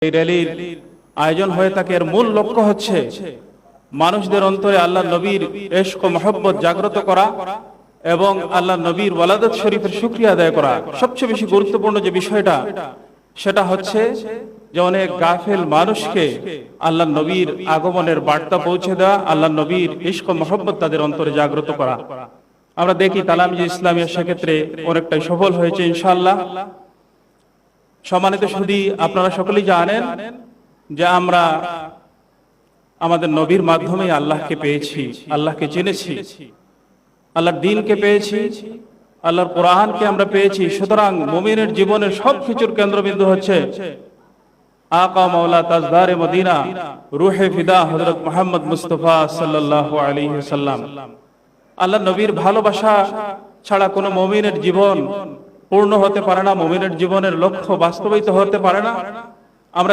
এই র্যালির আয়োজন হয়ে থাকে, এর মূল লক্ষ্য হচ্ছে মানুষদের অন্তরে আল্লাহ নবীর ইশক ও মহব্বত জাগ্রত করা এবং আল্লাহ নবীর ওয়ালাদত শরীফের শুকরিয়া আদায় করা। সবচেয়ে বেশি গুরুত্বপূর্ণ যে বিষয়টা সেটা হচ্ছে যে অনেক গাফেল মানুষকে আল্লাহ নবীর আগমনের বার্তা পৌঁছে দেওয়া, আল্লাহ নবীর ইশক ও মহব্বত তাদের অন্তরে জাগ্রত করা। আমরা দেখি তালামিযে ইসলামিয়া সেক্ষেত্রে অনেকটাই সফল হয়েছে ইনশাআল্লাহ। সম্মানিত সুধী, আপনারা সকলেই জানেন যে আমরা আমাদের নবীর মাধ্যমে আল্লাহকে পেয়েছি, আল্লাহকে চিনেছি, আল্লাহর দ্বীনকে পেয়েছি, আল্লাহর কোরআনকে আমরা পেয়েছি। সুতরাং মুমিনের জীবনের সবকিছুর কেন্দ্রবিন্দু হচ্ছে আকা মাওলা তাজদারে মদিনা রূহে ফিদা হযরত মুহাম্মদ মুস্তাফা সাল্লাল্লাহু আলাইহি ওয়াসাল্লাম। আল্লাহ নবীর ভালোবাসা ছাড়া কোনো মুমিনের জীবন পূর্ণ হতে পারে না, মুমিনের জীবনের লক্ষ্য বাস্তবায়িত হতে পারে না।